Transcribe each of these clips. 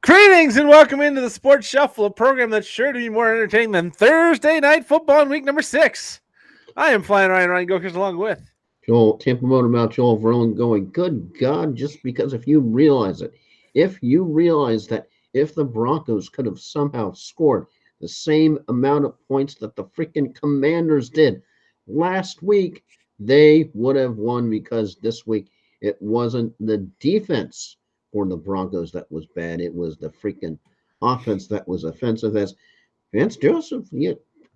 Greetings and welcome into the Sports Shuffle, a program that's sure to be more entertaining than Thursday Night Football in week number 6. I am Flying Ryan Gokers along with Joel, Tampa Motor Mouth, Joel Verlin going, good God, just because if you realize that if the Broncos could have somehow scored the same amount of points that the freaking Commanders did last week, they would have won because this week it wasn't the defense for the Broncos that was bad. It was the freaking offense that was offensive. As Vance Joseph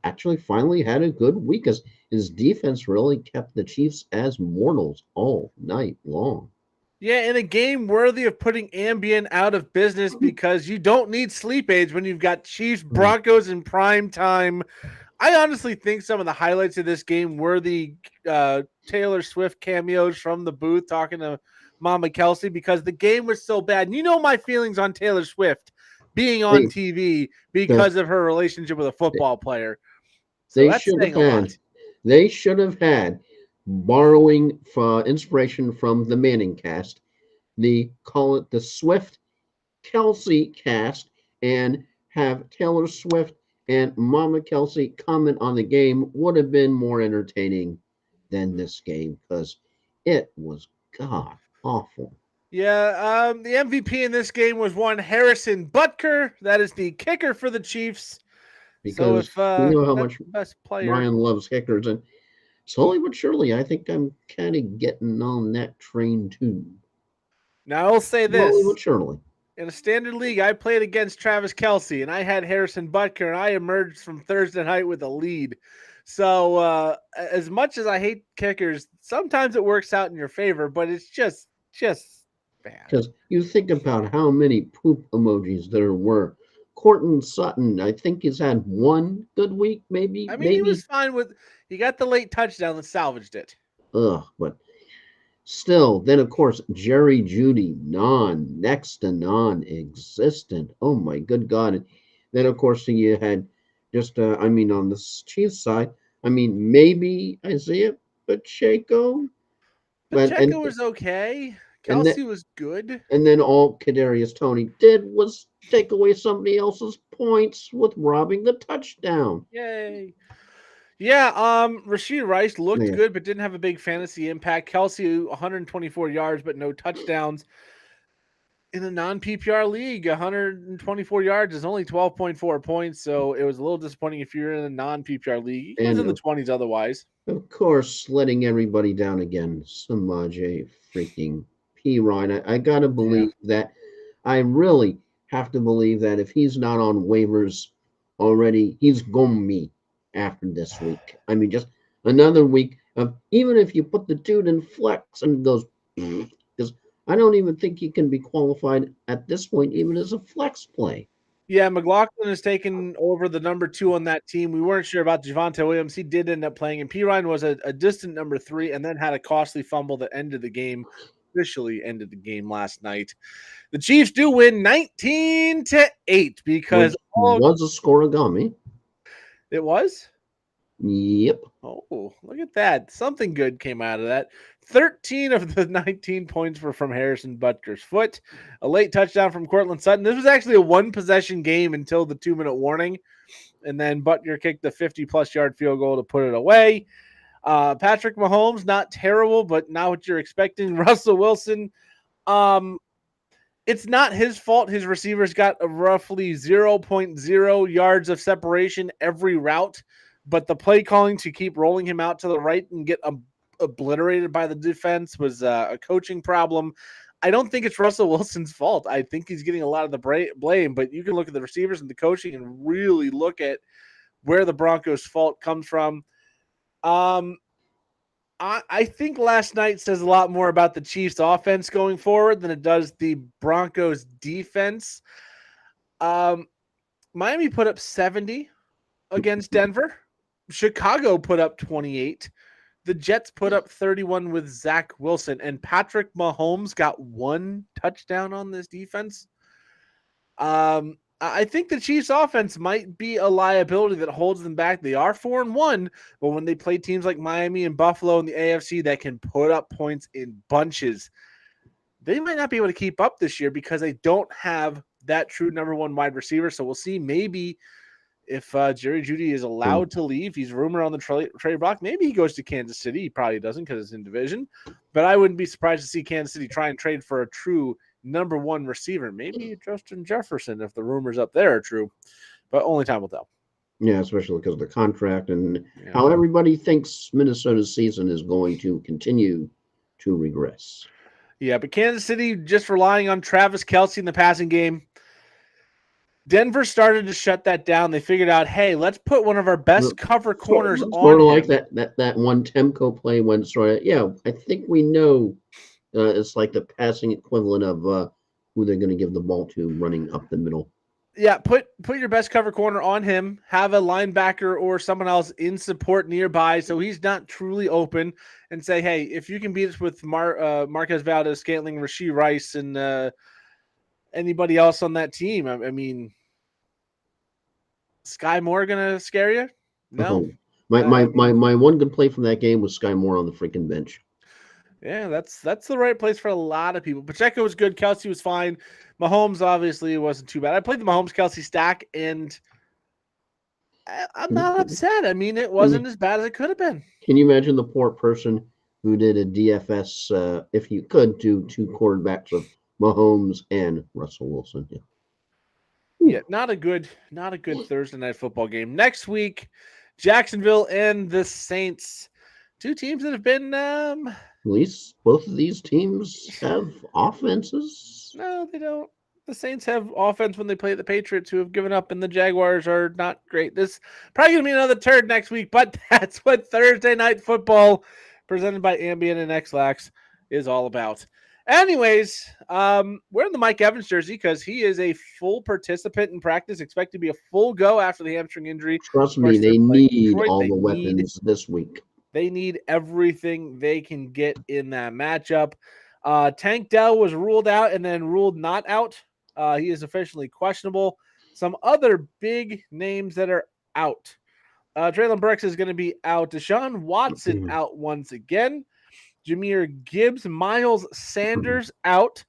actually finally had a good week as his defense really kept the Chiefs as mortals all night long. in a game worthy of putting Ambien out of business because you don't need sleep aids when you've got Chiefs Broncos in prime time. I honestly think some of the highlights of this game were the Taylor Swift cameos from the booth talking to Mama Kelsey because the game was so bad. And you know my feelings on Taylor Swift being on They, TV the, because of her relationship with a football player. So they that's should have saying a lot. had, they should have had, borrowing inspiration from the Manning cast, call it the Swift Kelsey cast, and have Taylor Swift and Mama Kelsey comment on the game would have been more entertaining than this game because it was god awful. Yeah, the MVP in this game was one Harrison Butker. That is the kicker for the Chiefs. So Because if we know how that's much the best player, Ryan loves kickers, and slowly but surely, I think I'm kind of getting on that train too. now I'll say Slowly this: but surely. in a standard league, I played against Travis Kelsey, and I had Harrison Butker, and I emerged from Thursday night with a lead. So as much as I hate kickers, sometimes it works out in your favor, but it's just bad. Because you think about how many poop emojis there were. Corton Sutton, I think, has had one good week, maybe, I mean, he was maybe. fine with. He got the late touchdown that salvaged it. Ugh, but still. Then, of course, Jerry Judy, next to non-existent. Oh my good God! And then, of course, you had just, on the Chiefs side, maybe Isaiah Pacheco, but Pacheco was okay. and then Kelsey was good. and then all Kadarius Tony did was take away somebody else's points with robbing the touchdown. Yay. Yeah, Rashid Rice looked Yeah. good but didn't have a big fantasy impact. Kelsey 124 yards but no touchdowns. In a non-PPR league, 124 yards is only 12.4 points, so it was a little disappointing if you're in a non-PPR league. He was And in the 20s otherwise. of course, letting everybody down again, Samaje freaking P. Ryan. I gotta Yeah. believe that. I really have to believe that if he's not on waivers already, he's gonna be after this week. Just another week of even if you put the dude in flex and it goes, because I don't even think he can be qualified at this point, even as a flex play. Yeah, McLaughlin has taken over the number 2 on that team. We weren't sure about Javonte Williams. He did end up playing, and P. Ryan was a distant number 3 and then had a costly fumble that ended the game, officially ended the game last night. The Chiefs do win 19-8 because Which was a scoregami. it was. Yep. Oh, look at that. Something good came out of that. 13 of the 19 points were from Harrison Butker's foot. A late touchdown from Cortland Sutton. This was actually a one-possession game until the 2-minute warning. And then Butker kicked the 50-plus yard field goal to put it away. Patrick Mahomes, not terrible, but not what you're expecting. Russell Wilson, it's not his fault. His receivers got a roughly 0.0 yards of separation every route, but the play calling to keep rolling him out to the right and get obliterated by the defense was a coaching problem. I don't think it's Russell Wilson's fault. I think he's getting a lot of the blame, but you can look at the receivers and the coaching and really look at where the Broncos' fault comes from. I think last night says a lot more about the Chiefs' offense going forward than it does the Broncos' defense. Miami put up 70 against Denver. Chicago put up 28. The Jets put up 31 with Zach Wilson, and Patrick Mahomes got one touchdown on this defense. I think the Chiefs offense might be a liability that holds them back. They are 4-1, but when they play teams like Miami and Buffalo in the AFC that can put up points in bunches, they might not be able to keep up this year because they don't have that true number one wide receiver. So we'll see maybe if Jerry Jeudy is allowed to leave. He's rumored on the trade block. Maybe he goes to Kansas City. He probably doesn't because it's in division. But I wouldn't be surprised to see Kansas City try and trade for a true number one receiver. Maybe Justin Jefferson if the rumors up there are true. But only time will tell. Yeah, especially because of the contract and how everybody thinks Minnesota's season is going to continue to regress. Yeah, but Kansas City just relying on Travis Kelce in the passing game. Denver started to shut that down. They figured out, hey, let's put one of our best cover corners on sort of him. like that one Temco play when sort of, yeah, I think we know it's like the passing equivalent of who they're going to give the ball to running up the middle. Yeah, put your best cover corner on him. Have a linebacker or someone else in support nearby so he's not truly open, and say, hey, if you can beat us with Marquez Valdez-Scantling, Rashee Rice, and anybody else on that team, I mean, Sky Moore gonna scare you? No. My one good play from that game was Sky Moore on the freaking bench. Yeah, that's the right place for a lot of people. Pacheco was good. Kelce was fine. Mahomes obviously wasn't too bad. I played the Mahomes-Kelce stack, and I'm not upset. I mean, it wasn't as bad as it could have been. Can you imagine the poor person who did a DFS, if you could, do two quarterbacks of Mahomes and Russell Wilson? Yeah, not a good Thursday night football game. Next week, Jacksonville and the Saints. Two teams that have been at least both of these teams have offenses. No, they don't. The Saints have offense when they play the Patriots, who have given up, and the Jaguars are not great. This probably going to be another turd next week, but that's what Thursday night football presented by Ambien and X-Lax is all about. Anyways, we're in the Mike Evans jersey because he is a full participant in practice, expect to be a full go after the hamstring injury. Trust me, they need all the weapons this week. They need everything they can get in that matchup. Tank Dell was ruled out and then ruled not out. He is officially questionable. Some other big names that are out. Traylon Burks is going to be out. Deshaun Watson out once again. Jahmyr Gibbs, Miles Sanders out.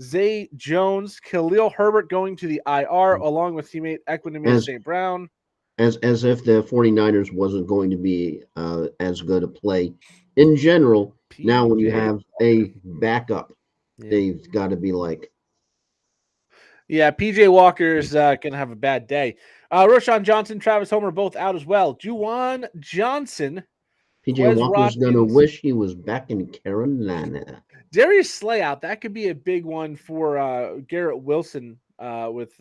Zay Jones, Khalil Herbert going to the IR along with teammate Equinemius St. Brown. As if the 49ers wasn't going to be as good a play in general. Now when you have a backup, they've got to be like. Yeah, PJ Walker is going to have a bad day. Roshan Johnson, Travis Homer, both out as well. Juwan Johnson. PJ Walker's going to wish he was back in Carolina. Darius Slay out. That could be a big one for Garrett Wilson with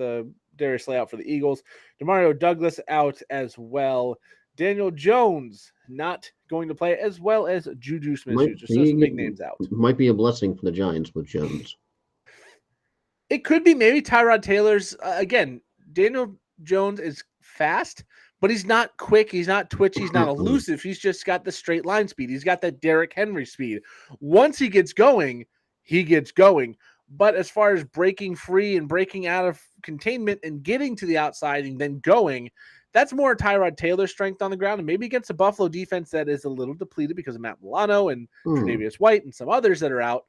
Darius Slay out for the Eagles. Demario Douglas out as well. Daniel Jones not going to play, as well as Juju Smith-Schuster. So some big names out. Might be a blessing for the Giants with Jones. It could be maybe Tyrod Taylor's. Again, Daniel Jones is fast, but he's not quick. He's not twitchy. He's not elusive. He's just got the straight line speed. He's got that Derrick Henry speed. Once he gets going, he gets going. But as far as breaking free and breaking out of containment and getting to the outside and then going, that's more Tyrod Taylor's strength on the ground. And maybe against a Buffalo defense that is a little depleted because of Matt Milano and Tre'Davious White and some others that are out.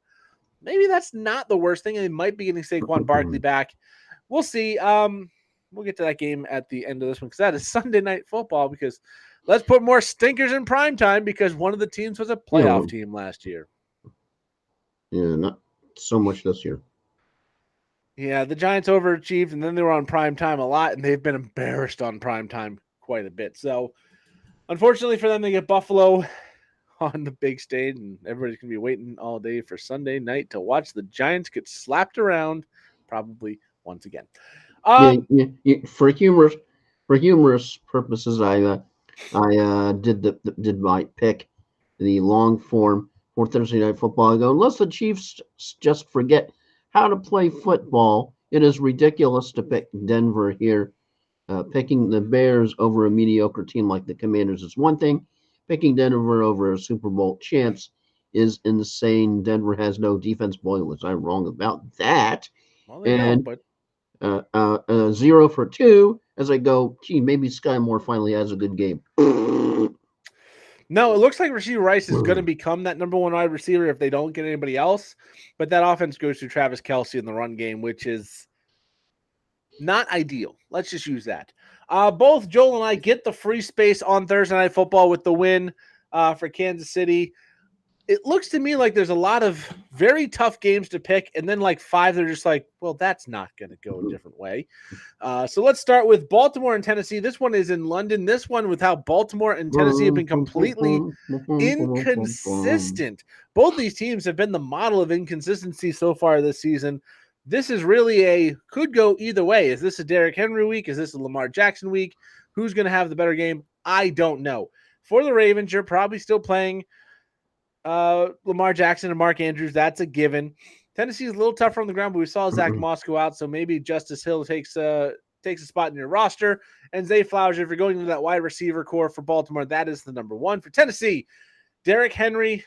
Maybe that's not the worst thing. They might be getting Saquon Barkley back. We'll see. We'll get to that game at the end of this one because that is Sunday night football. Because let's put more stinkers in prime time because one of the teams was a playoff team last year. Yeah, not so much this year. Yeah, the Giants overachieved, and then they were on prime time a lot, and they've been embarrassed on prime time quite a bit. So, unfortunately for them, they get Buffalo on the big stage, and everybody's going to be waiting all day for Sunday night to watch the Giants get slapped around, probably once again. For humorous purposes, I did my pick, the long form for Thursday Night Football. I go, unless the Chiefs just forget how to play football, it is ridiculous to pick Denver here. Picking the Bears over a mediocre team like the Commanders is one thing. Picking Denver over a Super Bowl chance is insane. Denver has no defense. Boy, was I wrong about that. Well, they don't, but 0 for 2 as I go, gee, maybe Sky Moore finally has a good game. No, it looks like Rashee Rice is going to become that number one wide receiver if they don't get anybody else. But that offense goes to Travis Kelce in the run game, which is Not ideal. Let's just use that. Both Joel and I get the free space on Thursday Night Football with the win for Kansas City. It looks to me like there's a lot of very tough games to pick, and then like five, they're just like, well, that's not going to go a different way. So let's start with Baltimore and Tennessee. This one is in London. This one, with how Baltimore and Tennessee have been completely inconsistent. Both these teams have been the model of inconsistency so far this season. This is really could go either way. Is this a Derrick Henry week? Is this a Lamar Jackson week? Who's going to have the better game? I don't know. For the Ravens, you're probably still playing Lamar Jackson and Mark Andrews. That's a given. Tennessee is a little tougher on the ground, but we saw Zach Moss go out, so maybe Justice Hill takes a spot in your roster. And Zay Flowers, if you're going into that wide receiver core for Baltimore, that is the number one. For Tennessee, Derrick Henry,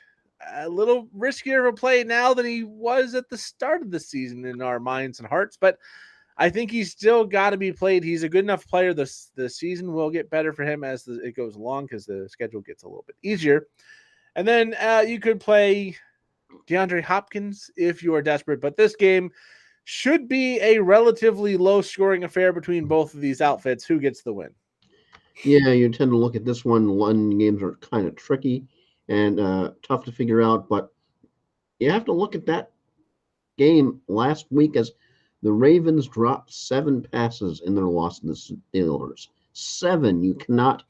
a little riskier of a play now than he was at the start of the season in our minds and hearts, but I think he's still got to be played. He's a good enough player. The season will get better for him as it goes along because the schedule gets a little bit easier. And then you could play DeAndre Hopkins if you are desperate, but this game should be a relatively low-scoring affair between both of these outfits. Who gets the win? Yeah, you tend to look at this one. London games are kind of tricky and tough to figure out, but you have to look at that game last week as the Ravens dropped 7 passes in their loss to the Steelers. 7. You cannot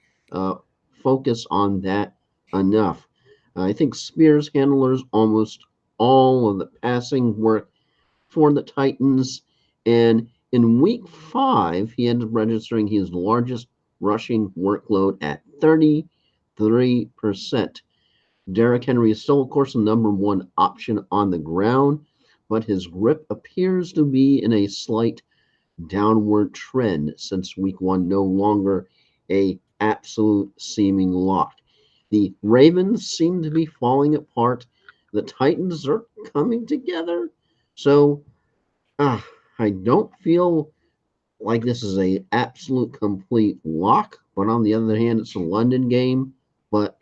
focus on that enough. I think Spears handlers almost all of the passing work for the Titans, and in week 5, he ended up registering his largest rushing workload at 33%. Derrick Henry is still, of course, the number one option on the ground, but his grip appears to be in a slight downward trend since week 1, no longer a absolute seeming lock. The Ravens seem to be falling apart. The Titans are coming together. So I don't feel like this is a absolute complete lock, but on the other hand, it's a London game. But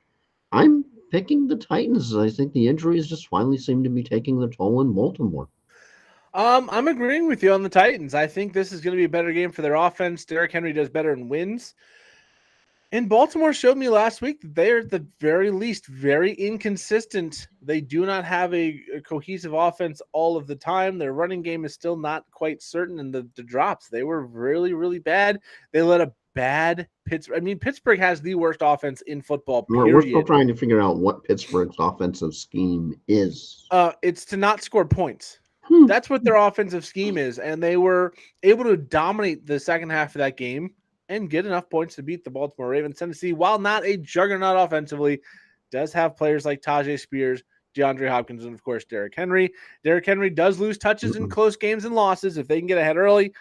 I'm picking the Titans. I think the injuries just finally seem to be taking their toll in Baltimore. I'm agreeing with you on the Titans. I think this is going to be a better game for their offense. Derrick Henry does better in wins. And Baltimore showed me last week that they're at the very least very inconsistent. They do not have a cohesive offense all of the time. Their running game is still not quite certain. And the drops, they were really, really bad. They let a bad Pittsburgh. I mean, Pittsburgh has the worst offense in football, period. We're still trying to figure out what Pittsburgh's offensive scheme is. It's to not score points. That's what their offensive scheme is. And they were able to dominate the second half of that game and get enough points to beat the Baltimore Ravens. Tennessee, while not a juggernaut offensively, does have players like Tajay Spears, DeAndre Hopkins, and, of course, Derrick Henry. Derrick Henry does lose touches in close games and losses. If they can get ahead early,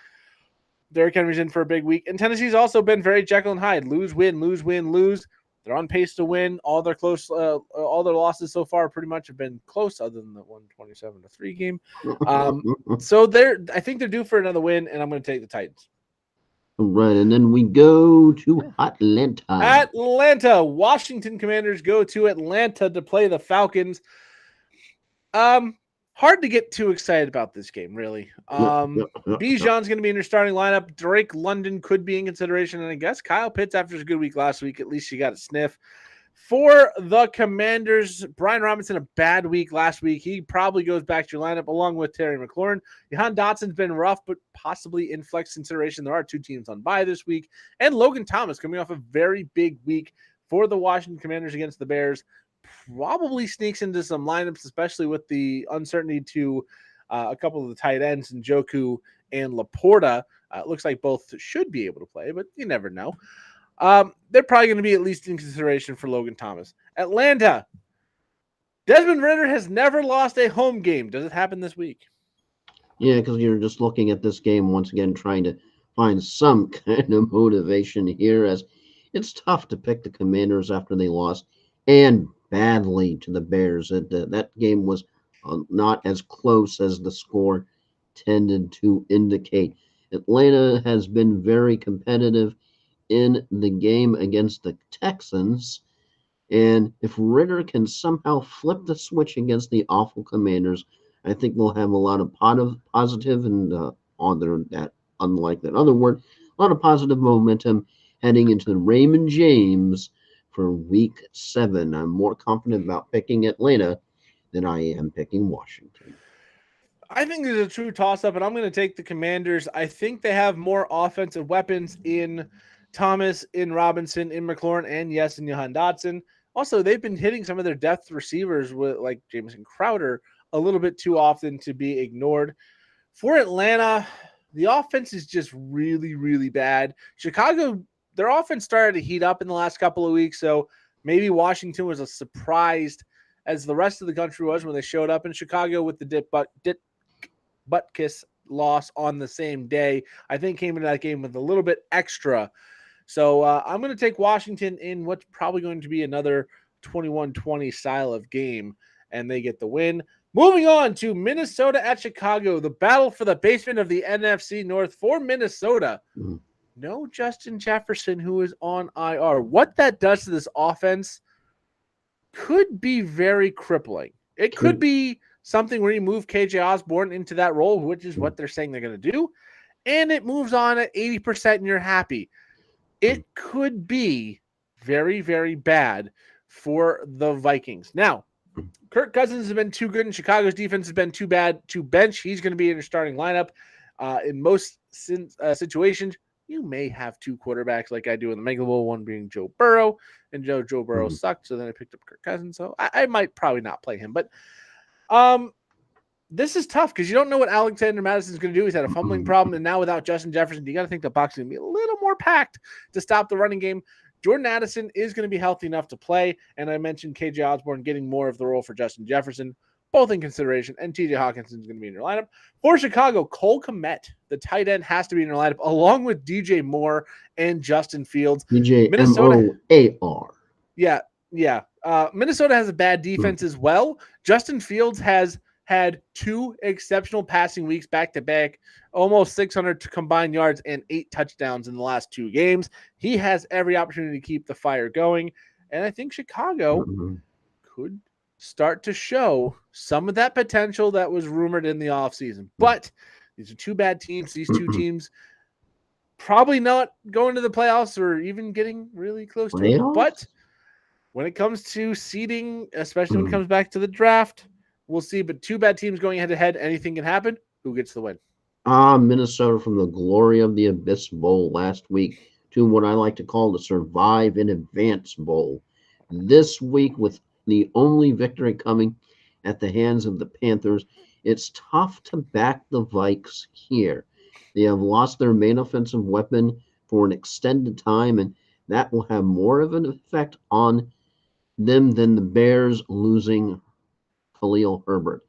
Derrick Henry's in for a big week. And Tennessee's also been very Jekyll and Hyde. Lose, win, lose, win, lose. They're on pace to win. All their losses so far pretty much have been close, other than the 127-3 game. So I think they're due for another win, and I'm going to take the Titans. Right, and then we go to Atlanta. Atlanta. Washington Commanders go to Atlanta to play the Falcons. Hard to get too excited about this game, really. Bijan's going to be in your starting lineup. Drake London could be in consideration, and I guess Kyle Pitts, after his good week last week, at least she got a sniff. For the Commanders, Brian Robinson, a bad week last week. He probably goes back to your lineup along with Terry McLaurin. Jahan Dotson's been rough, but possibly in flex consideration. There are 2 teams on bye this week. And Logan Thomas coming off a very big week for the Washington Commanders against the Bears. Probably sneaks into some lineups, especially with the uncertainty to a couple of the tight ends, Njoku and Laporta. It looks like both should be able to play, but you never know. They're probably going to be at least in consideration for Logan Thomas. Atlanta. Desmond Ridder has never lost a home game. Does it happen this week? Yeah, because you're just looking at this game once again, trying to find some kind of motivation here, as it's tough to pick the Commanders after they lost and badly to the Bears. That game was not as close as the score tended to indicate. Atlanta has been very competitive in the game against the Texans. And if Ridder can somehow flip the switch against the awful Commanders, I think they'll have a lot of positive and on that unlike that other word. A lot of positive momentum heading into the Raymond James for week 7. I'm more confident about picking Atlanta than I am picking Washington. I think there's a true toss-up, and I'm going to take the Commanders. I think they have more offensive weapons in Thomas, in Robinson, in McLaurin, and yes, in Johan Dotson. Also, they've been hitting some of their depth receivers with like Jamison Crowder a little bit too often to be ignored. For Atlanta, the offense is just really, really bad. Chicago, their offense started to heat up in the last couple of weeks, so maybe Washington was as surprised as the rest of the country was when they showed up in Chicago with the butt kiss loss on the same day. I think came into that game with a little bit extra. So I'm going to take Washington in what's probably going to be another 21-20 style of game, and they get the win. Moving on to Minnesota at Chicago, the battle for the basement of the NFC North for Minnesota. No Justin Jefferson, who is on IR. What that does to this offense could be very crippling. It could be something where you move KJ Osborne into that role, which is what they're saying they're going to do, and it moves on at 80% and you're happy. It could be very, very bad for the Vikings. Now, Kirk Cousins has been too good, and Chicago's defense has been too bad to bench. He's going to be in your starting lineup. In most situations, you may have two quarterbacks like I do in the Mega Bowl, one being Joe Burrow, and Joe Burrow sucked, so then I picked up Kirk Cousins. So I might probably not play him. But this is tough because you don't know what Alexander Madison's going to do. He's had a fumbling problem, and now without Justin Jefferson, you got to think the Bucs are going to be a little more packed to stop the running game. Jordan Addison is going to be healthy enough to play, and I mentioned KJ Osborne getting more of the role for Justin Jefferson, both in consideration, and TJ Hawkinson is going to be in your lineup. For Chicago, Cole Kmet, the tight end, has to be in your lineup, along with DJ Moore and Justin Fields. DJ Moar. Yeah. Minnesota has a bad defense as well. Justin Fields has had 2 exceptional passing weeks back-to-back, almost 600 combined yards and 8 touchdowns in the last 2 games. He has every opportunity to keep the fire going, and I think Chicago could start to show some of that potential that was rumored in the offseason. But these are 2 bad teams. These 2 teams probably not going to the playoffs or even getting really close to it. But when it comes to seeding, especially when it comes back to the draft, we'll see. But 2 bad teams going head-to-head. Anything can happen. Who gets the win? Minnesota from the glory of the Abyss Bowl last week to what I like to call the Survive in Advance Bowl. This week, with the only victory coming at the hands of the Panthers, it's tough to back the Vikes here. They have lost their main offensive weapon for an extended time, and that will have more of an effect on them than the Bears losing Khalil Herbert.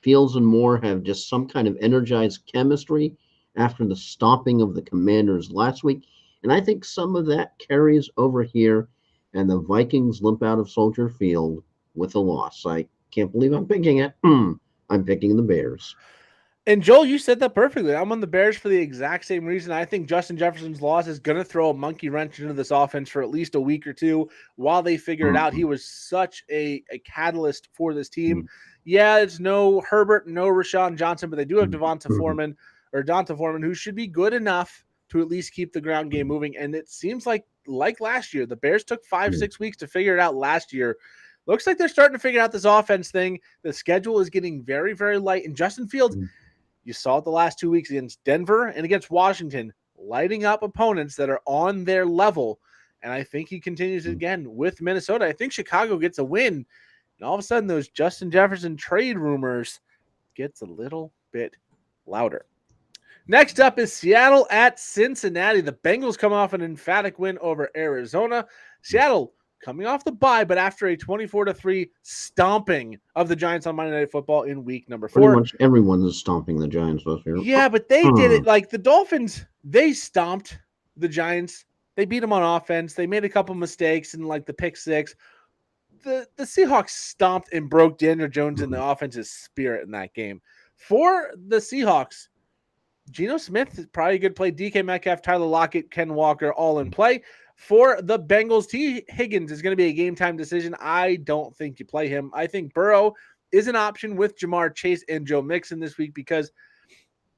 Fields and Moore have just some kind of energized chemistry after the stomping of the Commanders last week, and I think some of that carries over here, and the Vikings limp out of Soldier Field with a loss. I can't believe I'm picking it. I'm picking the Bears. And Joel, you said that perfectly. I'm on the Bears for the exact same reason. I think Justin Jefferson's loss is going to throw a monkey wrench into this offense for at least a week or 2 while they figure it out. He was such a catalyst for this team. Yeah, it's no Herbert, no Rashawn Johnson, but they do have Donta Foreman, who should be good enough to at least keep the ground game moving. And it seems like last year, the Bears took 5-6 weeks to figure it out last year. Looks like they're starting to figure out this offense thing. The schedule is getting very, very light. And Justin Fields, you saw it the last 2 weeks against Denver and against Washington, lighting up opponents that are on their level. And I think he continues it again with Minnesota. I think Chicago gets a win. And all of a sudden, those Justin Jefferson trade rumors gets a little bit louder. Next up is Seattle at Cincinnati. The Bengals come off an emphatic win over Arizona. Seattle coming off the bye, but after a 24-3 stomping of the Giants on Monday Night Football in week number 4. Pretty much everyone is stomping the Giants this year. Yeah, but they did it like the Dolphins. They stomped the Giants. They beat them on offense. They made a couple mistakes in like the pick 6. The Seahawks stomped and broke Daniel Jones in the offense's spirit in that game. For the Seahawks, Geno Smith is probably a good play. DK Metcalf, Tyler Lockett, Ken Walker, all in play. For the Bengals, T. Higgins is going to be a game-time decision. I don't think you play him. I think Burrow is an option with Jamar Chase and Joe Mixon this week because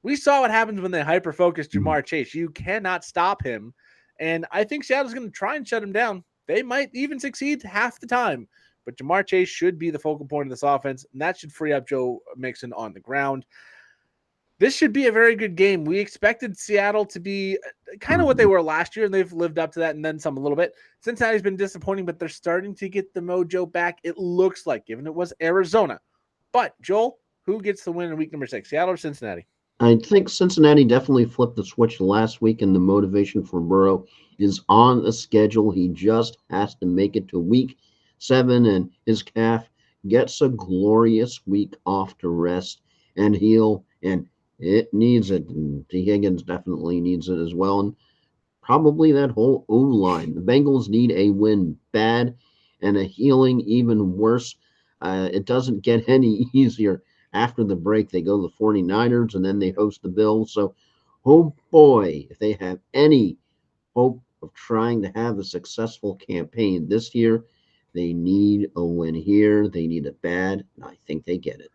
We saw what happens when they hyper-focus Jamar Chase. You cannot stop him. And I think Seattle's going to try and shut him down. They might even succeed half the time. But Jamar Chase should be the focal point of this offense, and that should free up Joe Mixon on the ground. This should be a very good game. We expected Seattle to be kind of what they were last year, and they've lived up to that and then some a little bit. Cincinnati's been disappointing, but they're starting to get the mojo back, it looks like, given it was Arizona. But, Joel, who gets the win in week number 6, Seattle or Cincinnati? I think Cincinnati definitely flipped the switch last week, and the motivation for Burrow is on the schedule. He just has to make it to week 7, and his calf gets a glorious week off to rest and heal, and it needs it. And T. Higgins definitely needs it as well, and probably that whole O-line. The Bengals need a win bad, and a healing even worse. It doesn't get any easier. After the break, they go to the 49ers, and then they host the Bills. So, oh boy, if they have any hope of trying to have a successful campaign this year, they need a win here. They need it bad, and I think they get it.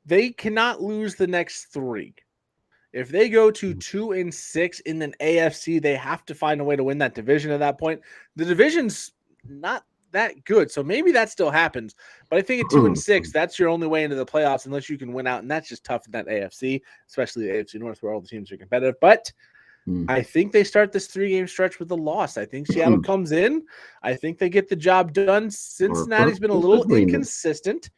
They cannot lose the next 3. If they go to 2-6 in an AFC, they have to find a way to win that division at that point. The division's not that good, so maybe that still happens. But I think at 2-6, that's your only way into the playoffs unless you can win out, and that's just tough in that AFC, especially the AFC North where all the teams are competitive. But I think they start this 3-game stretch with a loss. I think Seattle comes in. I think they get the job done. Cincinnati's been a little inconsistent.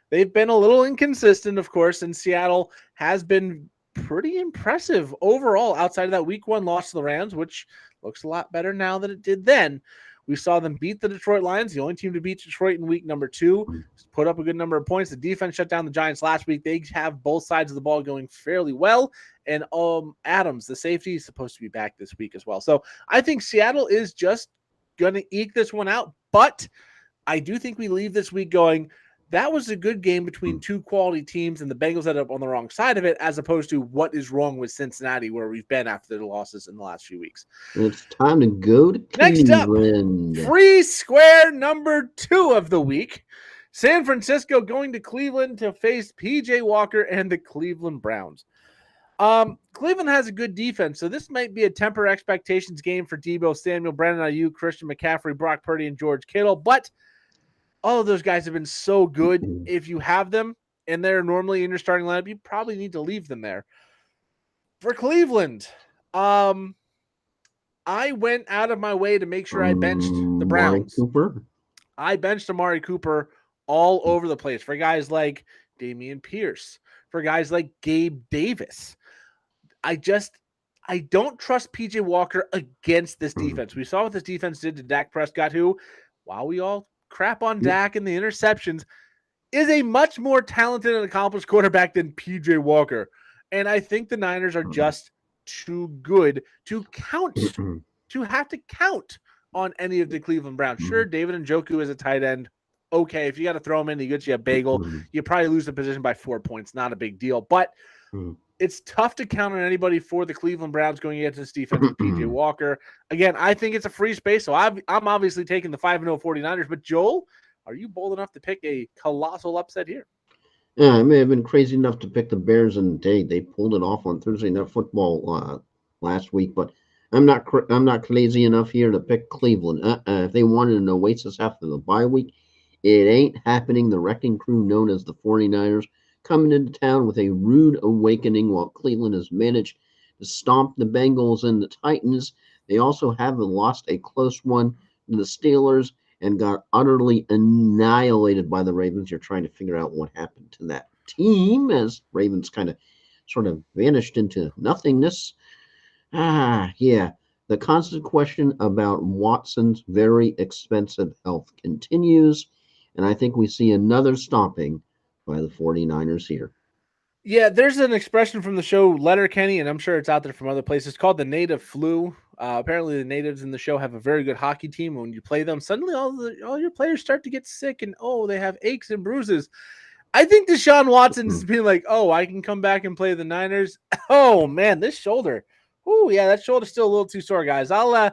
They've been a little inconsistent, of course, and Seattle has been pretty impressive overall outside of that week 1 loss to the Rams, which looks a lot better now than it did then. We saw them beat the Detroit Lions, the only team to beat Detroit in week number 2, put up a good number of points. The defense shut down the Giants last week. They have both sides of the ball going fairly well. And Adams, the safety, is supposed to be back this week as well. So I think Seattle is just going to eke this one out. But I do think we leave this week going, that was a good game between 2 quality teams, and the Bengals ended up on the wrong side of it, as opposed to what is wrong with Cincinnati, where we've been after their losses in the last few weeks. It's time to go to Cleveland. Next up, free square number 2 of the week. San Francisco going to Cleveland to face P.J. Walker and the Cleveland Browns. Cleveland has a good defense, so this might be a temper expectations game for Deebo Samuel, Brandon Ayuk, Christian McCaffrey, Brock Purdy, and George Kittle, but all of those guys have been so good. If you have them and they're normally in your starting lineup, you probably need to leave them there. For Cleveland, I went out of my way to make sure I benched the Browns. I benched Amari Cooper all over the place for guys like Dameon Pierce, for guys like Gabe Davis. I don't trust PJ Walker against this defense. We saw what this defense did to Dak Prescott, who, while we all crap on Dak and the interceptions, is a much more talented and accomplished quarterback than PJ Walker. And I think the Niners are just too good to have to count on any of the Cleveland Browns. Sure, David Njoku is a tight end. Okay, if you got to throw him in, he gets you a bagel. You probably lose the position by 4 points. Not a big deal. But it's tough to count on anybody for the Cleveland Browns going against this defense with PJ Walker. Again, I think it's a free space, so I'm obviously taking the 5-0 49ers. But Joel, are you bold enough to pick a colossal upset here? Yeah, I may have been crazy enough to pick the Bears, and they pulled it off on Thursday Night Football last week. But I'm not crazy enough here to pick Cleveland. If they wanted an oasis after the bye week, it ain't happening. The wrecking crew known as the 49ers coming into town with a rude awakening, while Cleveland has managed to stomp the Bengals and the Titans. They also have lost a close one to the Steelers and got utterly annihilated by the Ravens. You're trying to figure out what happened to that team as Ravens sort of vanished into nothingness. Yeah. The constant question about Watson's very expensive health continues, and I think we see another stomping by the 49ers here. Yeah, there's an expression from the show Letterkenny, and I'm sure it's out there from other places, called the native flu. Apparently the natives in the show have a very good hockey team. When you play them, suddenly all your players start to get sick, and they have aches and bruises. I think Deshaun Watson's being like, I can come back and play the Niners. Oh man, this shoulder. Oh yeah, that shoulder's still a little too sore, guys. I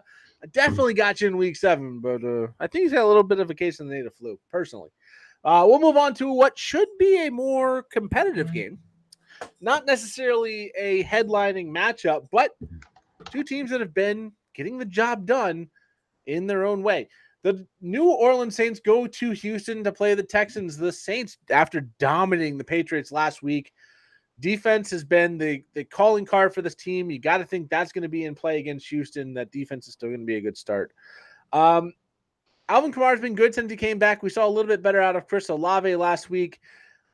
definitely got you in week 7, but I think he's got a little bit of a case of the native flu, personally. We'll move on to what should be a more competitive game. not necessarily a headlining matchup, but two teams that have been getting the job done in their own way. The New Orleans Saints go to Houston to play the Texans. The Saints, after dominating the Patriots last week, defense has been the calling card for this team. You got to think that's going to be in play against Houston. That defense is still going to be a good start. Alvin Kamara's been good since he came back. We saw a little bit better out of Chris Olave last week.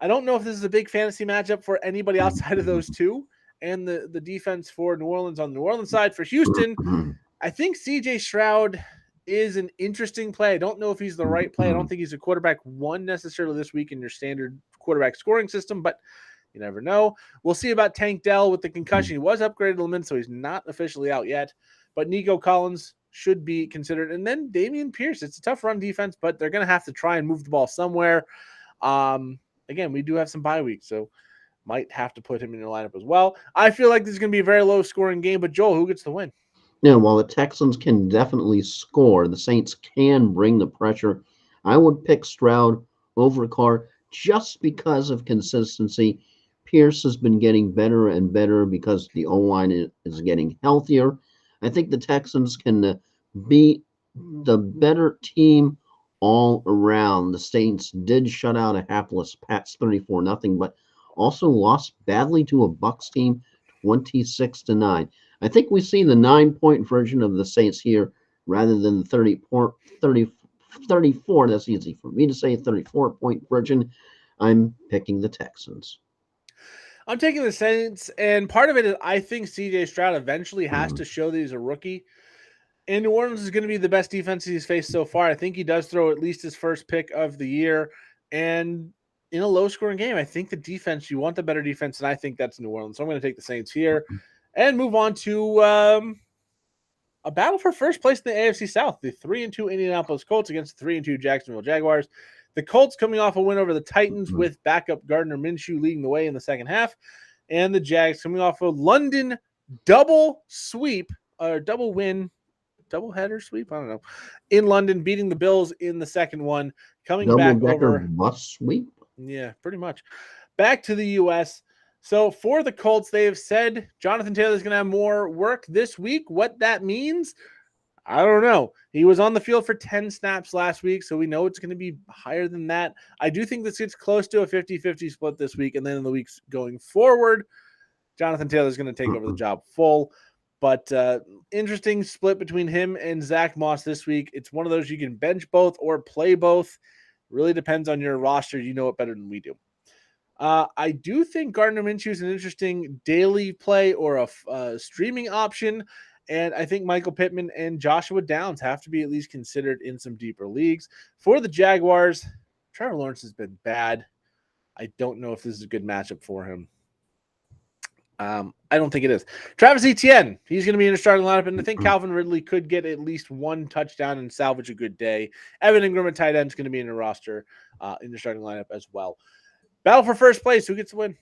I don't know if this is a big fantasy matchup for anybody outside of those two. And the defense for New Orleans on the New Orleans side. For Houston, I think CJ Stroud is an interesting play. I don't know if he's the right play. I don't think he's a quarterback one necessarily this week in your standard quarterback scoring system, but you never know. We'll see about Tank Dell with the concussion. He was upgraded a little bit, so he's not officially out yet. But Nico Collins should be considered. And then Dameon Pierce. It's a tough run defense, but they're going to have to try and move the ball somewhere. Again, we do have some bye weeks, so might have to put him in your lineup as well. I feel like this is going to be a very low-scoring game, but Joel, who gets the win? Now, while the Texans can definitely score, the Saints can bring the pressure. I would pick Stroud over Carr just because of consistency. Pierce has been getting better and better because the O-line is getting healthier. I think the Texans can be the better team all around. The Saints did shut out a hapless Pats 34-0, but also lost badly to a Bucs team 26-9. I think we see the 9-point version of the Saints here rather than the 34. That's easy for me to say, 34-point version. I'm picking the Texans. I'm taking the Saints, and part of it is I think CJ Stroud eventually has to show that he's a rookie. And New Orleans is going to be the best defense he's faced so far. I think he does throw at least his first pick of the year. And in a low-scoring game, I think the defense, you want the better defense, and I think that's New Orleans. So I'm going to take the Saints here and move on to a battle for first place in the AFC South. The 3-2 Indianapolis Colts against the 3-2 Jacksonville Jaguars. The Colts coming off a win over the Titans with backup Gardner Minshew leading the way in the second half. And the Jags coming off a London double sweep, or double win, double-header sweep, I don't know, in London, beating the Bills in the second one, coming back over. Bus sweep? Yeah, pretty much. Back to the U.S. So for the Colts, they have said Jonathan Taylor is going to have more work this week. What that means, I don't know. He was on the field for 10 snaps last week, so we know it's going to be higher than that. I do think this gets close to a 50-50 split this week, and then in the weeks going forward, Jonathan Taylor is going to take over the job full. But interesting split between him and Zach Moss this week. It's one of those you can bench both or play both. Really depends on your roster. You know it better than we do. I do think Gardner Minshew is an interesting daily play or a streaming option. And I think Michael Pittman and Joshua Downs have to be at least considered in some deeper leagues. For the Jaguars, Trevor Lawrence has been bad. I don't know if this is a good matchup for him. I don't think it is. Travis Etienne, he's going to be in the starting lineup, and I think Calvin Ridley could get at least one touchdown and salvage a good day. Evan Ingram at tight end is going to be in the roster in the starting lineup as well. Battle for first place. Who gets the win?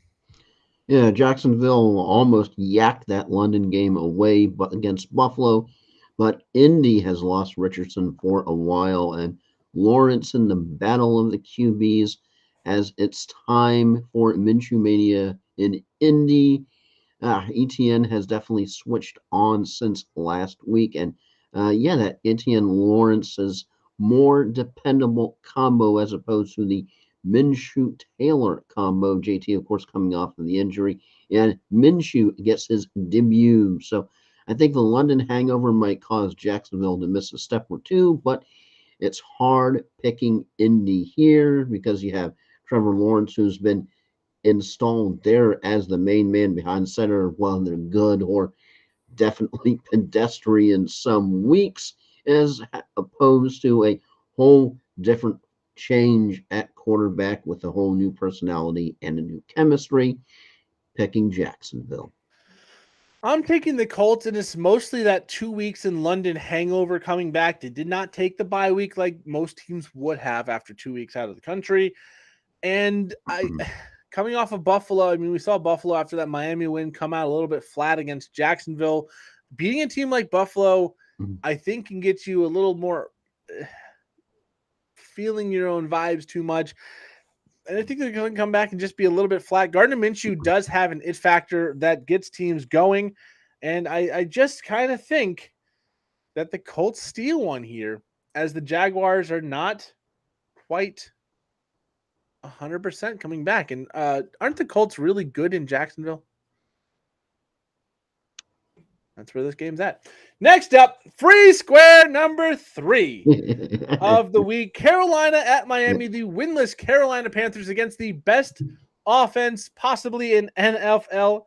Yeah, Jacksonville almost yacked that London game away against Buffalo, but Indy has lost Richardson for a while, and Lawrence in the battle of the QBs as it's time for Minshew Mania in Indy. ETN has definitely switched on since last week, and that ETN Lawrence is more dependable combo as opposed to the Minshew Taylor combo. JT, of course, coming off of the injury, and Minshew gets his debut. So I think the London hangover might cause Jacksonville to miss a step or two, but it's hard picking Indy here because you have Trevor Lawrence, who's been installed there as the main man behind center, while they're good or definitely pedestrian some weeks, as opposed to a whole different change at quarterback with a whole new personality and a new chemistry. Picking Jacksonville. I'm taking the Colts, and it's mostly that 2 weeks in London hangover coming back. They did not take the bye week like most teams would have after 2 weeks out of the country. And coming off of Buffalo, I mean, we saw Buffalo after that Miami win come out a little bit flat against Jacksonville. Beating a team like Buffalo, I think, can get you a little more feeling your own vibes too much. And I think they're going to come back and just be a little bit flat. Gardner Minshew does have an it factor that gets teams going. And I just kind of think that the Colts steal one here, as the Jaguars are not quite 100% coming back. And aren't the Colts really good in Jacksonville? That's where this game's at. Next up, free square number 3 of the week. Carolina at Miami, the winless Carolina Panthers against the best offense possibly in NFL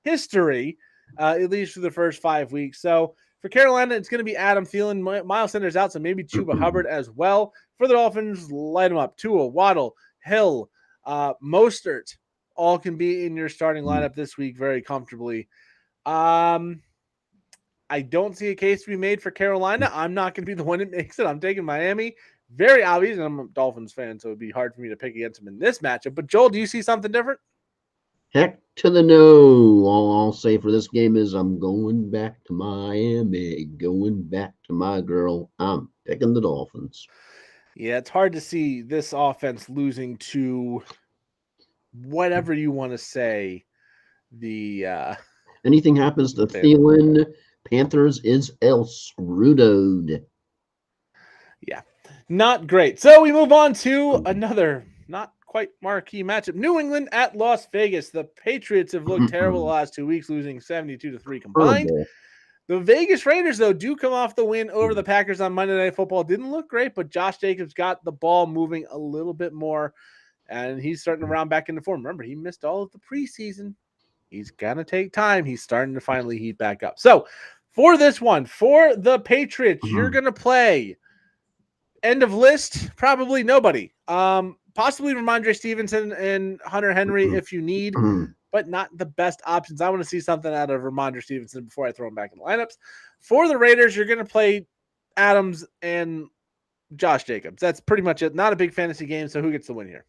history, at least for the first 5 weeks. So for Carolina, it's going to be Adam Thielen. Miles Sanders out, so maybe Chuba Hubbard as well. For the Dolphins, light them up. Tua, Waddle, Hill, Mostert, all can be in your starting lineup this week very comfortably. I don't see a case to be made for Carolina. I'm not going to be the one that makes it. I'm taking Miami. Very obvious, and I'm a Dolphins fan, so it'd be hard for me to pick against them in this matchup. But Joel, do you see something different? Heck to the no. All I'll say for this game is I'm going back to Miami, going back to my girl. I'm picking the Dolphins. Yeah, it's hard to see this offense losing to whatever you want to say. Anything happens to Thielen, Panthers is El Screwed. Yeah, not great. So we move on to another not quite marquee matchup. New England at Las Vegas. The Patriots have looked terrible the last 2 weeks, losing 72-3 combined. Horrible. The Vegas Raiders, though, do come off the win over the Packers on Monday Night Football. Didn't look great, but Josh Jacobs got the ball moving a little bit more, and he's starting to round back into form. Remember, he missed all of the preseason. He's going to take time. He's starting to finally heat back up. So for this one, for the Patriots, you're going to play end of list, probably nobody. Possibly Ramondre Stevenson and Hunter Henry if you need, but not the best options. I want to see something out of Ramondre Stevenson before I throw him back in the lineups. For the Raiders, you're going to play Adams and Josh Jacobs. That's pretty much it. Not a big fantasy game, so who gets the win here?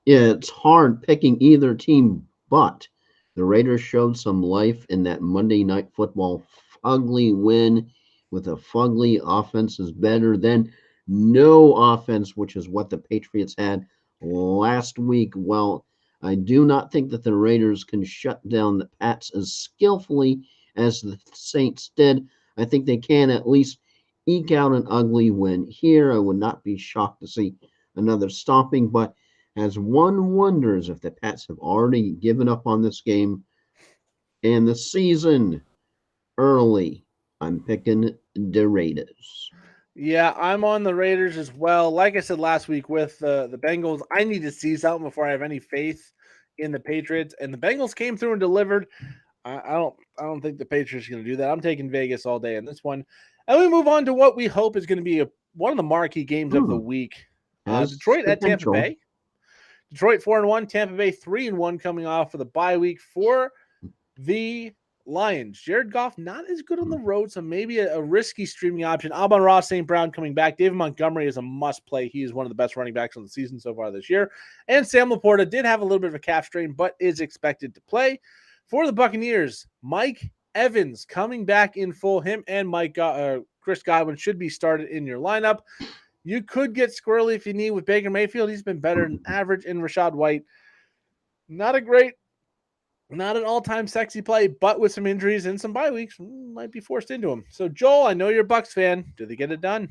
Yeah, it's hard picking either team, but the Raiders showed some life in that Monday Night Football fugly win with a fugly offense is better than no offense, which is what the Patriots had last week. Well, I do not think that the Raiders can shut down the Pats as skillfully as the Saints did. I think they can at least eke out an ugly win here. I would not be shocked to see another stomping, but as one wonders if the Pats have already given up on this game and the season early, I'm picking the Raiders. Yeah, I'm on the Raiders as well. Like I said last week with the Bengals, I need to see something before I have any faith in the Patriots. And the Bengals came through and delivered. I don't think the Patriots are going to do that. I'm taking Vegas all day in this one. And we move on to what we hope is going to be one of the marquee games of the week. Detroit at Tampa Bay. Detroit 4-1, Tampa Bay 3-1 coming off of the bye week for the Lions. Jared Goff not as good on the road, so maybe a risky streaming option. Amon-Ra St. Brown coming back. David Montgomery is a must play. He is one of the best running backs on the season so far this year. And Sam Laporta did have a little bit of a calf strain, but is expected to play. For the Buccaneers, Mike Evans coming back in full. Him and Chris Godwin should be started in your lineup. You could get squirrely if you need with Baker Mayfield. He's been better than average. And Rachaad White, not an all-time sexy play, but with some injuries and some bye weeks, might be forced into him. So, Joel, I know you're a Bucs fan. Do they get it done?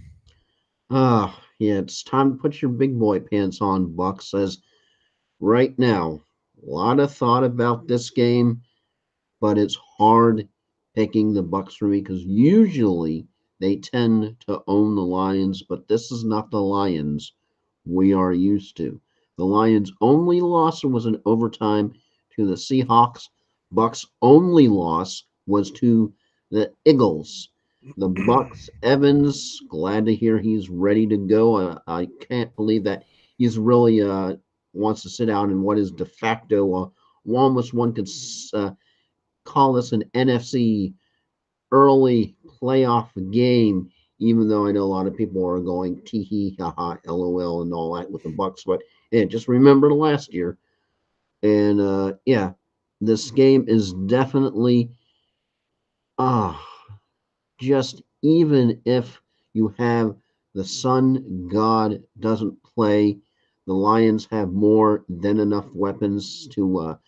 Yeah, it's time to put your big boy pants on, Buck says. Right now, a lot of thought about this game, but it's hard picking the Bucs for me because usually they tend to own the Lions, but this is not the Lions we are used to. The Lions' only loss was in overtime to the Seahawks. Bucs' only loss was to the Eagles. The Bucs, Evans, glad to hear he's ready to go. I can't believe that he's really wants to sit out in what is de facto almost one could call this an NFC early playoff game, even though I know a lot of people are going tee hee ha ha LOL and all that with the Bucs, but just remember last year. And this game is definitely just even if you have the sun god doesn't play, The Lions have more than enough weapons to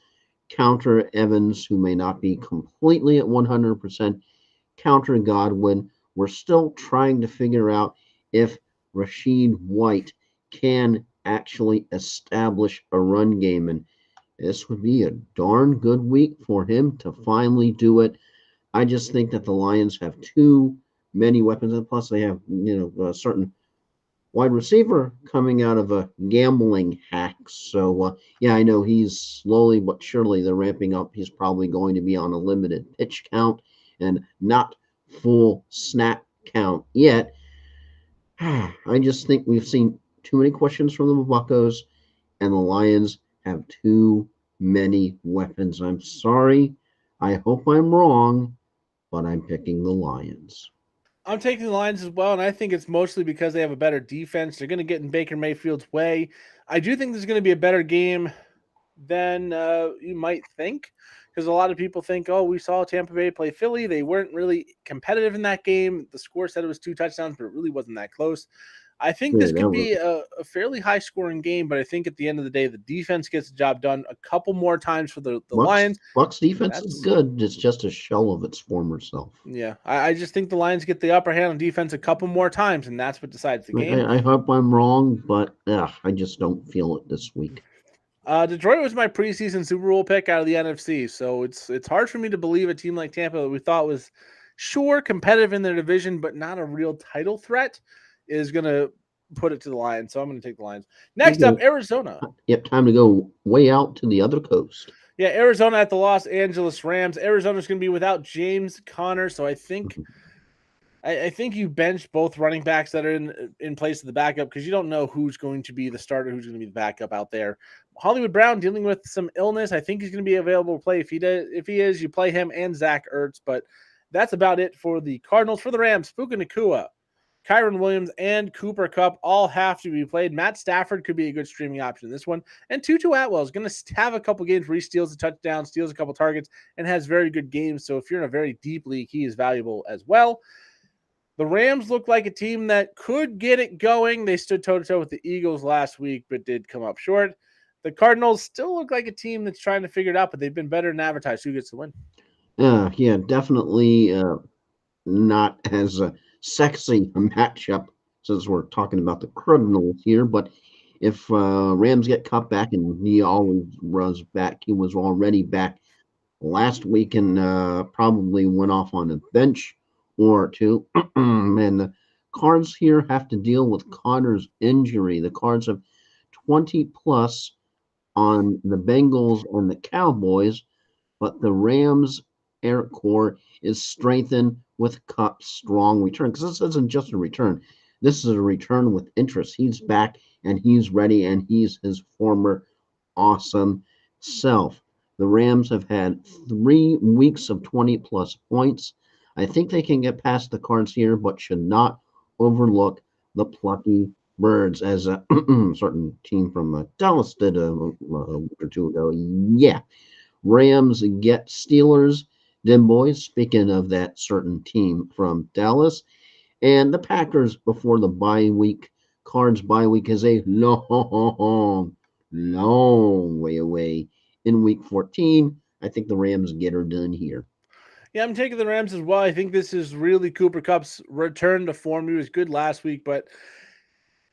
counter Evans, who may not be completely at 100%, counter Godwin. We're still trying to figure out if Rashid White can actually establish a run game. And this would be a darn good week for him to finally do it. I just think that the Lions have too many weapons, and plus they have a certain wide receiver coming out of a gambling hack. So yeah, I know he's slowly but surely they're ramping up. He's probably going to be on a limited pitch count and not full snap count yet. I just think we've seen too many questions from the Buccos, and the Lions have too many weapons. I'm sorry. I hope I'm wrong, but I'm picking the Lions. I'm taking the Lions as well, and I think it's mostly because they have a better defense. They're going to get in Baker Mayfield's way. I do think there's going to be a better game than you might think, because a lot of people think, oh, we saw Tampa Bay play Philly. They weren't really competitive in that game. The score said it was 2 touchdowns, but it really wasn't that close. I think Yeah, this that could was be a fairly high scoring game, but I think at the end of the day, the defense gets the job done a couple more times for the Bucks. Lions. Bucks defense is That's good. It's just a shell of its former self. Yeah, I just think the Lions get the upper hand on defense a couple more times, and that's what decides the game. I hope I'm wrong, but I just don't feel it this week. Detroit was my preseason Super Bowl pick out of the NFC, so it's hard for me to believe a team like Tampa that we thought was sure competitive in their division, but not a real title threat, is going to put it to the Lions. So I'm going to take the Lions. Next up, Okay. Arizona. Yep, time to go way out to the other coast. Yeah, Arizona at the Los Angeles Rams. Arizona's going to be without James Conner, so I think you bench both running backs that are in place of the backup, because you don't know who's going to be the starter, who's going to be the backup out there. Hollywood Brown dealing with some illness. I think he's going to be available to play. If he is, you play him and Zach Ertz. But that's about it for the Cardinals. For the Rams, Puka Nacua, Kyron Williams, and Cooper Kupp all have to be played. Matt Stafford could be a good streaming option in this one. And Tutu Atwell is going to have a couple games where he steals a touchdown, steals a couple targets, and has very good games. So if you're in a very deep league, he is valuable as well. The Rams look like a team that could get it going. They stood toe-to-toe with the Eagles last week, but did come up short. The Cardinals still look like a team that's trying to figure it out, but they've been better than advertised. Who gets the win? Yeah, definitely not as sexy a matchup since we're talking about the Cardinals here. But if Rams get cut back, and he always was back, he was already back last week and probably went off on a bench or two. And the Cards here have to deal with Connor's injury. The Cards have 20 plus on the Bengals and the Cowboys, but the Rams air core is strengthened with Cup's strong return. Because this isn't just a return, this is a return with interest. He's back and he's ready, and he's his former awesome self. The Rams have had 3 weeks of 20 plus points. I think they can get past the Cards here, but should not overlook the plucky Birds, as a certain team from Dallas did a week or two ago. Yeah, Rams get Steelers. Them boys, speaking of that certain team from Dallas, and the Packers before the bye week. Cards bye week is a long way away. In week 14, I think the Rams get her done here. Yeah, I'm taking the Rams as well. I think this is really Cooper Kupp's return to form. He was good last week, but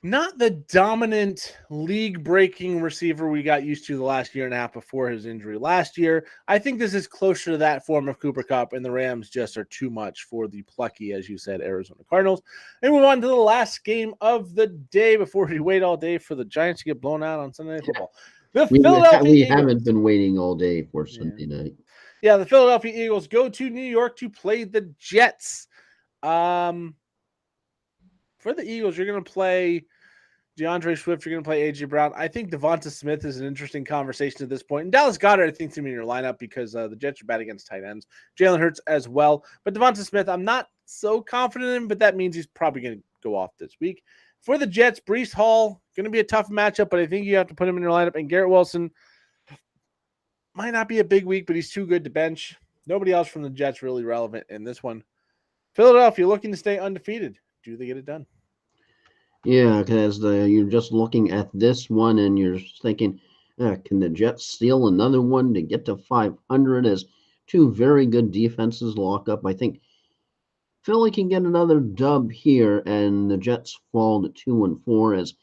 not the dominant league-breaking receiver we got used to the last year and a half before his injury last year. I think this is closer to that form of Cooper Kupp, and the Rams just are too much for the plucky, as you said, Arizona Cardinals. And we move on to the last game of the day before we wait all day for the Giants to get blown out on Sunday Night Football. The Philadelphia We Eagles. haven't been waiting all day for Sunday night. Yeah, the Philadelphia Eagles go to New York to play the Jets. For the Eagles, you're going to play DeAndre Swift, you're going to play A.J. Brown. I think Devonta Smith is an interesting conversation at this point. And Dallas Goedert, I think, is going to be in your lineup because the Jets are bad against tight ends. Jalen Hurts as well. But Devonta Smith, I'm not so confident in, but that means he's probably going to go off this week. For the Jets, Breece Hall, going to be a tough matchup, but I think you have to put him in your lineup. And Garrett Wilson might not be a big week, but he's too good to bench. Nobody else from the Jets really relevant in this one. Philadelphia looking to stay undefeated. Do they get it done? Yeah, because you're just looking at this one and you're thinking, can the Jets steal another one to get to 500 as two very good defenses lock up? I think Philly can get another dub here, and the Jets fall to 2-4 as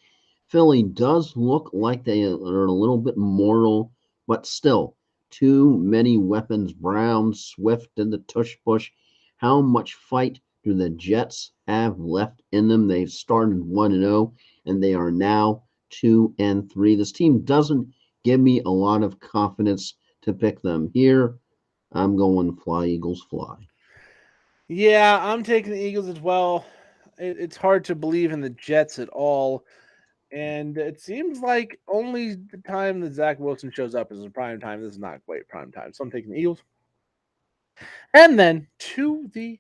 Philly does look like they are a little bit mortal, but still, too many weapons. Brown, Swift, and the tush push. How much fight do the Jets have left in them? They've started 1-0, and they are now 2-3. This team doesn't give me a lot of confidence to pick them here. I'm going fly, Eagles, fly. Yeah, I'm taking the Eagles as well. It's hard to believe in the Jets at all. And it seems like only the time that Zach Wilson shows up is a prime time. This is not quite prime time. So I'm taking the Eagles. And then to the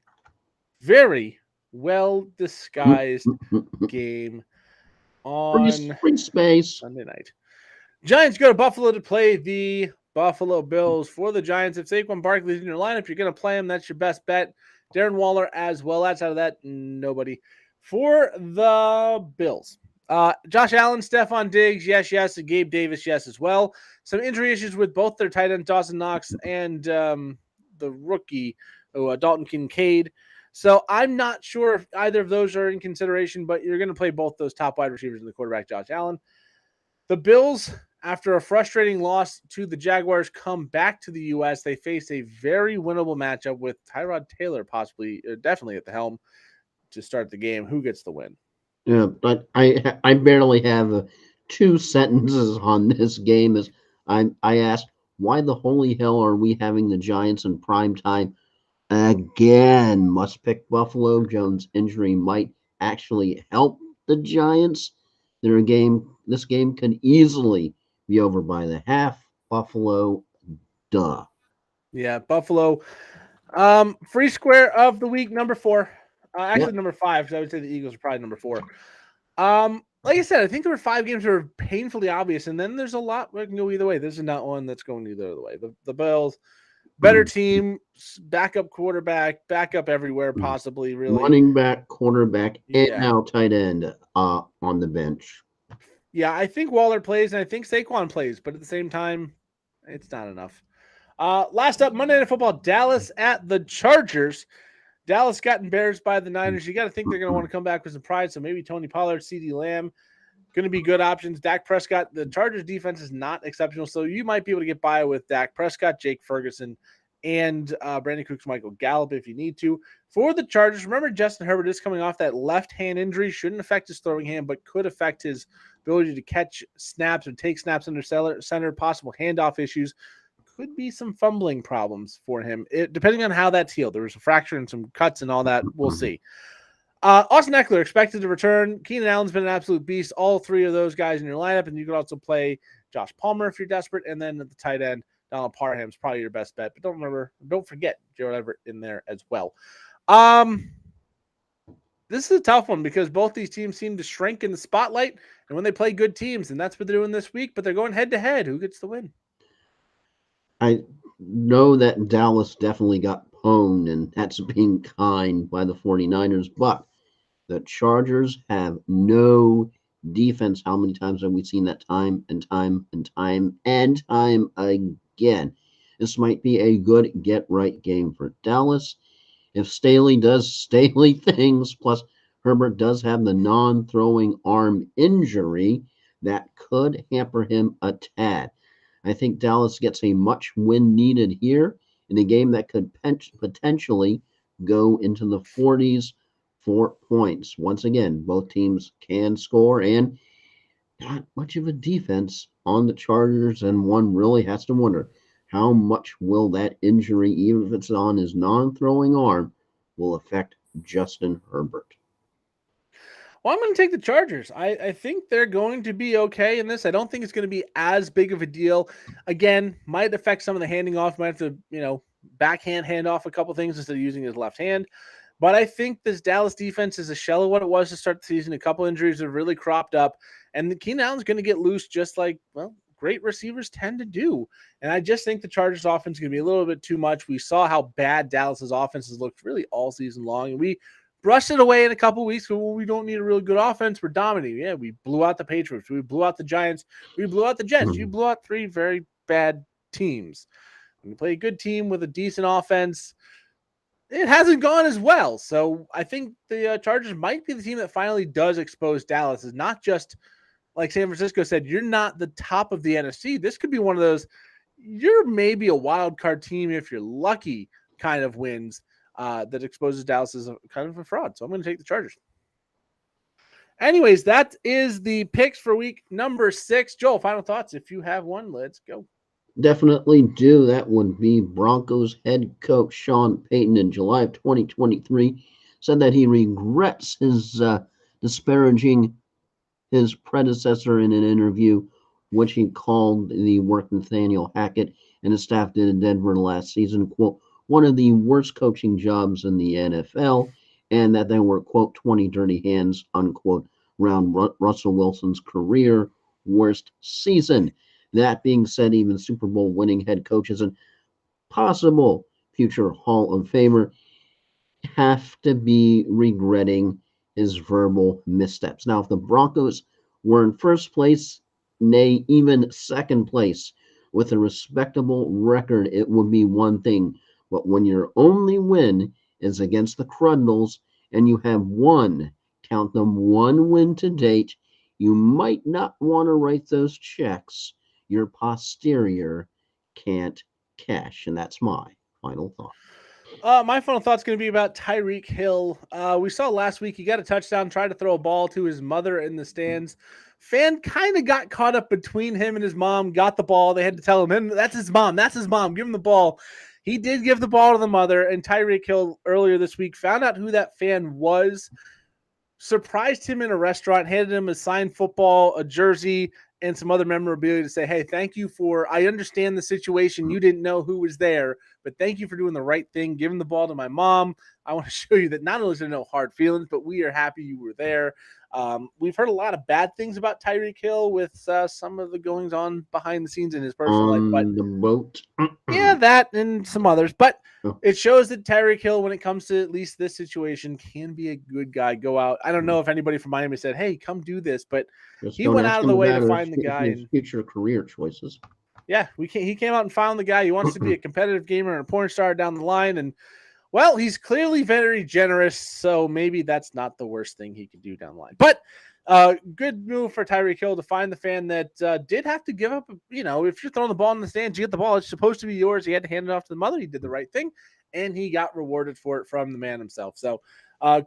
very well disguised game on Free space. Sunday night. Giants go to Buffalo to play the Buffalo Bills. For the Giants, if Saquon Barkley's in your lineup, you're going to play him. That's your best bet. Darren Waller as well. Outside of that, nobody. For the Bills, Josh Allen, Stephon Diggs, yes, and Gabe Davis, yes, as well. Some injury issues with both their tight ends, Dawson Knox and the rookie, Dalton Kincaid. So I'm not sure if either of those are in consideration, but you're going to play both those top wide receivers in the quarterback, Josh Allen. The Bills, after a frustrating loss to the Jaguars, come back to the U.S. They face a very winnable matchup with Tyrod Taylor possibly, definitely at the helm to start the game. Who gets the win? Yeah, but I barely have two sentences on this game. As I asked, why the holy hell are we having the Giants in prime time again? Must pick Buffalo. Jones' injury might actually help the Giants. This game could easily be over by the half. Buffalo, duh. Yeah, Buffalo. Free square of the week, number 4. Actually, Yep. number 5, because I would say the Eagles are probably number 4. Like I said, I think there were 5 games that were painfully obvious, and then there's a lot that can go either way. This is not one that's going either way. The Bills, better team, backup quarterback, backup everywhere, possibly, really. Running back, quarterback, and Yeah. now tight end on the bench. Yeah, I think Waller plays, and I think Saquon plays, but at the same time, it's not enough. Last up, Monday Night Football, Dallas at the Chargers. Dallas got embarrassed by the Niners. You got to think they're going to want to come back with some pride. So maybe Tony Pollard, CeeDee Lamb, going to be good options. Dak Prescott, the Chargers defense is not exceptional. So you might be able to get by with Dak Prescott, Jake Ferguson, and Brandon Cooks, Michael Gallup if you need to. For the Chargers, remember Justin Herbert is coming off that left hand injury. Shouldn't affect his throwing hand, but could affect his ability to catch snaps or take snaps under center, possible handoff issues. Could be some fumbling problems for him, depending on how that's healed. There was a fracture and some cuts and all that. We'll see. Austin Eckler expected to return. Keenan Allen's been an absolute beast. All 3 of those guys in your lineup, and you could also play Josh Palmer if you're desperate. And then at the tight end, Donald Parham's probably your best bet. But don't forget Gerald Everett in there as well. This is a tough one because both these teams seem to shrink in the spotlight, and when they play good teams, and that's what they're doing this week. But they're going head to head. Who gets the win? I know that Dallas definitely got pwned, and that's being kind by the 49ers, but the Chargers have no defense. How many times have we seen that time and time and time and time again? This might be a good get right game for Dallas. If Staley does Staley things, plus Herbert does have the non throwing arm injury, that could hamper him a tad. I think Dallas gets a much win needed here in a game that could potentially go into the 40s for points. Once again, both teams can score and not much of a defense on the Chargers, and one really has to wonder how much will that injury, even if it's on his non-throwing arm, will affect Justin Herbert. Well, I'm going to take the Chargers. I think they're going to be okay in this. I don't think it's going to be as big of a deal. Again, might affect some of the handing off. Might have to, backhand hand off a couple things instead of using his left hand. But I think this Dallas defense is a shell of what it was to start the season. A couple injuries have really cropped up. And the Keenan Allen's going to get loose just like, great receivers tend to do. And I just think the Chargers offense is going to be a little bit too much. We saw how bad Dallas's offense has looked really all season long. And we brushed it away in a couple weeks. Well, we don't need a really good offense. We're dominating. Yeah, we blew out the Patriots. We blew out the Giants. We blew out the Jets. You Mhm. blew out three very bad teams. When you play a good team with a decent offense, it hasn't gone as well. So I think the Chargers might be the team that finally does expose Dallas. Is not just like San Francisco said, you're not the top of the NFC. This could be one of those, you're maybe a wild card team if you're lucky kind of wins that exposes Dallas as a kind of a fraud. So I'm going to take the Chargers. Anyways, that is the picks for week number 6. Joel, final thoughts. If you have one, let's go. Definitely do. That would be Broncos head coach Sean Payton in July of 2023 said that he regrets his disparaging his predecessor in an interview, which he called the work Nathaniel Hackett and his staff did in Denver last season, quote, one of the worst coaching jobs in the NFL, and that they were, quote, 20 dirty hands, unquote, around Russell Wilson's career worst season. That being said, even Super Bowl winning head coaches and possible future Hall of Famer have to be regretting his verbal missteps. Now, if the Broncos were in first place, nay, even second place, with a respectable record, it would be one thing. But when your only win is against the Crundles and you have one, count them one win to date, you might not want to write those checks your posterior can't cash. And that's my final thought. My final thought's going to be about Tyreek Hill. We saw last week he got a touchdown, tried to throw a ball to his mother in the stands. Fan kind of got caught up between him and his mom, got the ball. They had to tell him, that's his mom. That's his mom. Give him the ball. He did give the ball to the mother, and Tyreek Hill earlier this week found out who that fan was, surprised him in a restaurant, handed him a signed football, a jersey, and some other memorabilia to say, hey, thank you for, I understand the situation. You didn't know who was there, but thank you for doing the right thing, giving the ball to my mom. I want to show you that not only is there no hard feelings, but we are happy you were there. We've heard a lot of bad things about Tyreek Hill with some of the goings on behind the scenes in his personal life, but On the boat. yeah, that and some others. But Oh, it shows that Tyreek Hill, when it comes to at least this situation, can be a good guy. Go out. I don't know if anybody from Miami said, hey, come do this, but just he don't went ask out of him the way to about find the guy. his And future career choices. yeah, he came out and found the guy. He wants to be a competitive gamer and a porn star down the line. And well, he's clearly very generous, so maybe that's not the worst thing he could do down the line. But good move for Tyreek Hill to find the fan that did have to give up. You know, if you're throwing the ball in the stands, you get the ball. It's supposed to be yours. He had to hand it off to the mother. He did the right thing, and he got rewarded for it from the man himself. So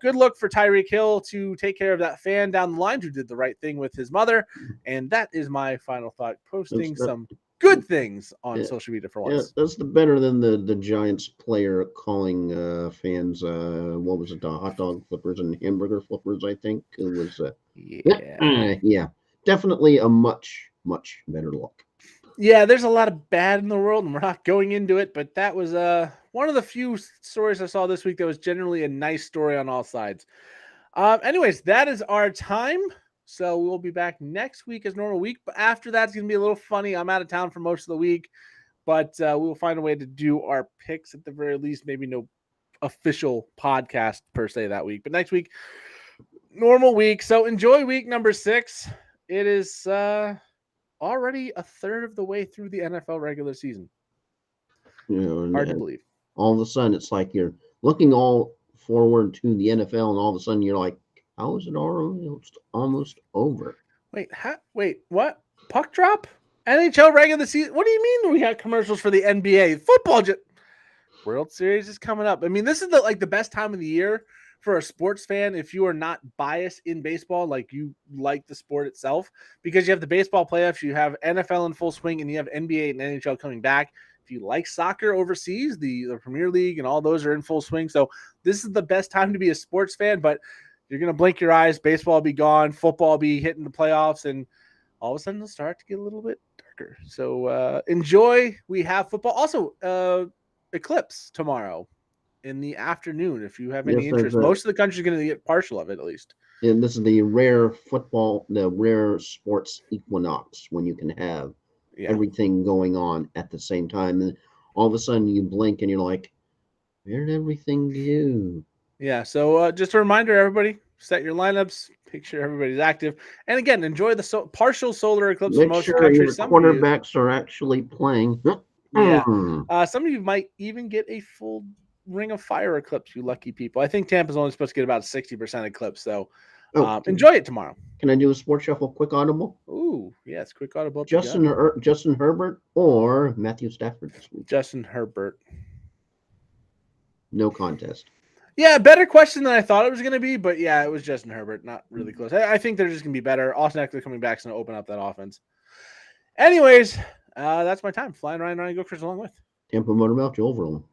good look for Tyreek Hill to take care of that fan down the line who did the right thing with his mother. And that is my final thought, posting That's, some good things on yeah, social media for yeah, once. that's the better than the Giants player calling fans what was it, the hot dog flippers and hamburger flippers, I think. It was Yeah. yeah, definitely a much better look. Yeah, there's a lot of bad in the world, and we're not going into it, but that was one of the few stories I saw this week that was generally a nice story on all sides. Anyways, that is our time. So we'll be back next week as normal week. But after that, it's going to be a little funny. I'm out of town for most of the week, but we'll find a way to do our picks at the very least. Maybe no official podcast per se that week, but next week, normal week. So enjoy week number 6. It is already a third of the way through the NFL regular season. You know, Hard to believe. all of a sudden it's like you're looking all forward to the NFL, and all of a sudden you're like, how is it almost over? Wait, what? Puck drop? NHL regular season? What do you mean we got commercials for the NBA? World Series is coming up. I mean, this is the best time of the year for a sports fan if you are not biased in baseball, like you like the sport itself, because you have the baseball playoffs, you have NFL in full swing, and you have NBA and NHL coming back. If you like soccer overseas, the Premier League and all those are in full swing. So this is the best time to be a sports fan, but you're going to blink your eyes. Baseball will be gone. Football will be hitting the playoffs, and all of a sudden it'll start to get a little bit darker. So enjoy. We have football. Also, eclipse tomorrow in the afternoon if you have any Yes, there's interest. Most of the country is going to get partial of it at least. and this is the rare sports equinox when you can have Yeah. everything going on at the same time, and all of a sudden you blink and you're like, where did everything go? Yeah. So just a reminder, everybody, set your lineups, make sure everybody's active, and again, enjoy the partial solar eclipse in Make most of the sure country. your Some of you, quarterbacks are actually playing. yeah, some of you might even get a full ring of fire eclipse. You lucky people. I think Tampa's only supposed to get about 60% eclipse. So Oh, enjoy it tomorrow. can I do a sports shuffle quick audible? Ooh, yes, quick audible up you got. Justin Herbert or Matthew Stafford this week? Justin Herbert. No contest. Yeah, better question than I thought it was going to be, but yeah, it was Justin Herbert. Not really close. I think they're just going to be better. Austin Eckler coming back is going to open up that offense. Anyways, that's my time. Flying Ryan Gookers along with Tampa Motor Mouth, Joel Verlin.